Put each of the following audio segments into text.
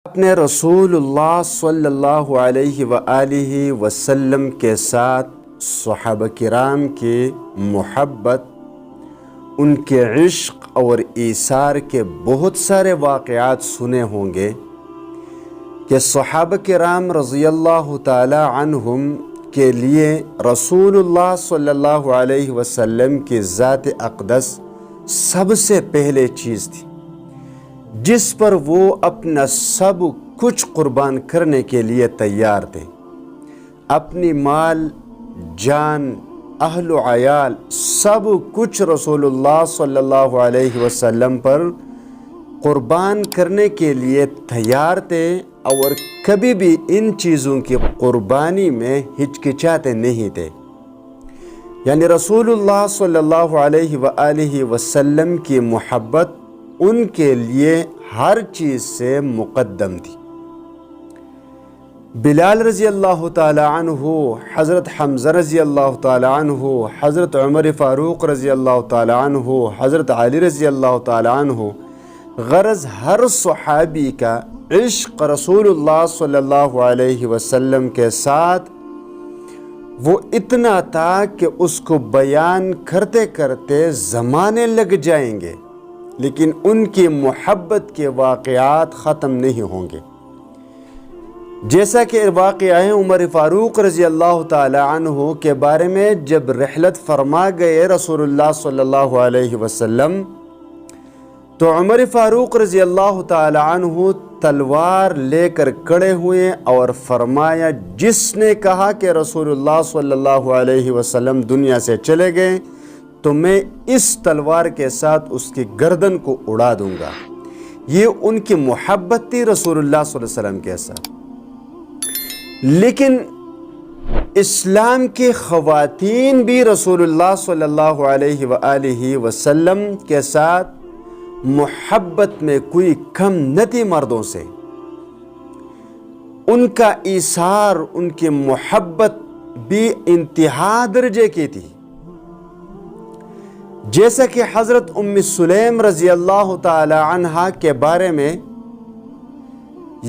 اپنے رسول اللہ صلی اللہ علیہ وآلہ وسلم کے ساتھ صحابہ کرام کی محبت، ان کے عشق اور ایثار کے بہت سارے واقعات سنے ہوں گے کہ صحابہ کرام رضی اللہ تعالی عنہم کے لیے رسول اللہ صلی اللہ علیہ وسلم کی ذات اقدس سب سے پہلے چیز تھی جس پر وہ اپنا سب کچھ قربان کرنے کے لیے تیار تھے۔ اپنی مال، جان، اہل و عیال سب کچھ رسول اللہ صلی اللہ علیہ وسلم پر قربان کرنے کے لیے تیار تھے، اور کبھی بھی ان چیزوں کی قربانی میں ہچکچاتے نہیں تھے۔ یعنی رسول اللہ صلی اللہ علیہ وآلہ وسلم کی محبت ان کے لیے ہر چیز سے مقدم تھی۔ بلال رضی اللہ تعالی عنہ، حضرت حمزہ رضی اللہ تعالی عنہ، حضرت عمر فاروق رضی اللہ تعالی عنہ، حضرت علی رضی اللہ تعالی عنہ، غرض ہر صحابی کا عشق رسول اللہ صلی اللہ علیہ وسلم کے ساتھ وہ اتنا تھا کہ اس کو بیان کرتے کرتے زمانے لگ جائیں گے، لیکن ان کی محبت کے واقعات ختم نہیں ہوں گے۔ جیسا کہ واقعہ ہے عمر فاروق رضی اللہ تعالی عنہ کے بارے میں، جب رحلت فرما گئے رسول اللہ صلی اللہ علیہ وسلم، تو عمر فاروق رضی اللہ تعالی عنہ تلوار لے کر کھڑے ہوئے اور فرمایا، جس نے کہا کہ رسول اللہ صلی اللہ علیہ وسلم دنیا سے چلے گئے تو میں اس تلوار کے ساتھ اس کی گردن کو اڑا دوں گا۔ یہ ان کی محبت تھی رسول اللہ صلی اللہ علیہ وسلم کے ساتھ۔ لیکن اسلام کی خواتین بھی رسول اللہ صلی اللہ علیہ وآلہ وسلم کے ساتھ محبت میں کوئی کم نہ تھی مردوں سے۔ ان کا ایثار، ان کی محبت بھی انتہا درجے کی تھی۔ جیسا کہ حضرت ام سلیم رضی اللہ تعالی عنہا کے بارے میں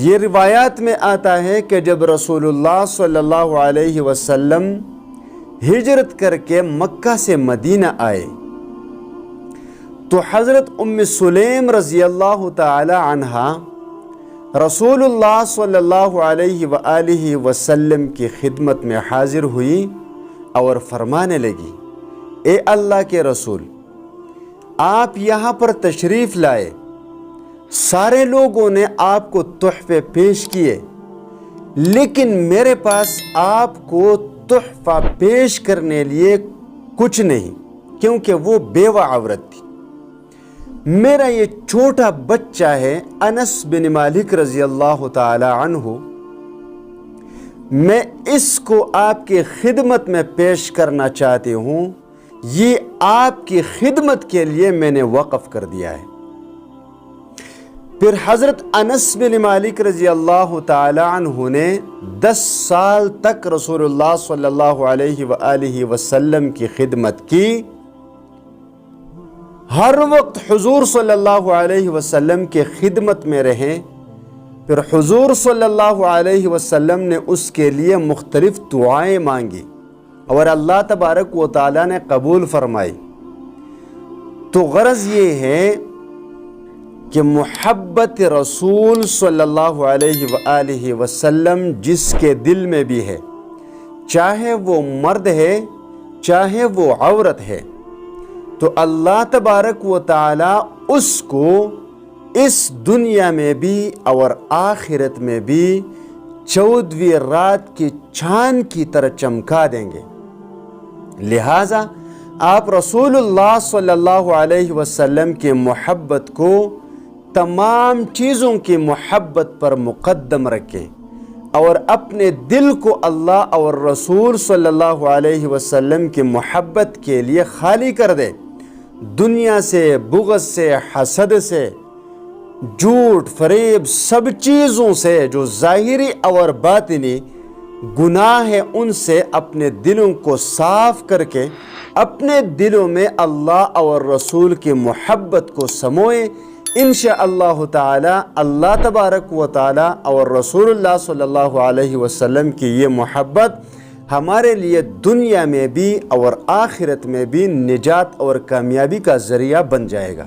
یہ روایات میں آتا ہے کہ جب رسول اللہ صلی اللہ علیہ وسلم ہجرت کر کے مکہ سے مدینہ آئے تو حضرت ام سلیم رضی اللہ تعالی عنہا رسول اللہ صلی اللہ علیہ وآلہ وسلم کی خدمت میں حاضر ہوئی اور فرمانے لگی، اے اللہ کے رسول، آپ یہاں پر تشریف لائے، سارے لوگوں نے آپ کو تحفے پیش کیے، لیکن میرے پاس آپ کو تحفہ پیش کرنے لیے کچھ نہیں، کیونکہ وہ بیوہ عورت تھی۔ میرا یہ چھوٹا بچہ ہے انس بن مالک رضی اللہ تعالی عنہ، میں اس کو آپ کی خدمت میں پیش کرنا چاہتی ہوں، یہ آپ کی خدمت کے لیے میں نے وقف کر دیا ہے۔ پھر حضرت انس بن مالک رضی اللہ تعالی عنہ نے 10 سال تک رسول اللہ صلی اللہ علیہ وآلہ وسلم کی خدمت کی، ہر وقت حضور صلی اللہ علیہ وسلم کے خدمت میں رہیں۔ پھر حضور صلی اللہ علیہ وسلم نے اس کے لیے مختلف دعائیں مانگی اور اللہ تبارک و تعالیٰ نے قبول فرمائی۔ تو غرض یہ ہے کہ محبت رسول صلی اللہ علیہ وآلہ وسلم جس کے دل میں بھی ہے، چاہے وہ مرد ہے چاہے وہ عورت ہے، تو اللہ تبارک و تعالیٰ اس کو اس دنیا میں بھی اور آخرت میں بھی 14ویں رات کی چاند کی طرح چمکا دیں گے۔ لہٰذا آپ رسول اللہ صلی اللہ علیہ وسلم کی محبت کو تمام چیزوں کی محبت پر مقدم رکھیں، اور اپنے دل کو اللہ اور رسول صلی اللہ علیہ وسلم کی محبت کے لیے خالی کر دیں، دنیا سے، بغض سے، حسد سے، جھوٹ، فریب، سب چیزوں سے جو ظاہری اور باطنی گناہ ہے ان سے اپنے دلوں کو صاف کر کے اپنے دلوں میں اللہ اور رسول کی محبت کو سموئیں۔ انشاءاللہ تعالی اللہ تبارک و تعالی اور رسول اللہ صلی اللہ علیہ وسلم کی یہ محبت ہمارے لیے دنیا میں بھی اور آخرت میں بھی نجات اور کامیابی کا ذریعہ بن جائے گا۔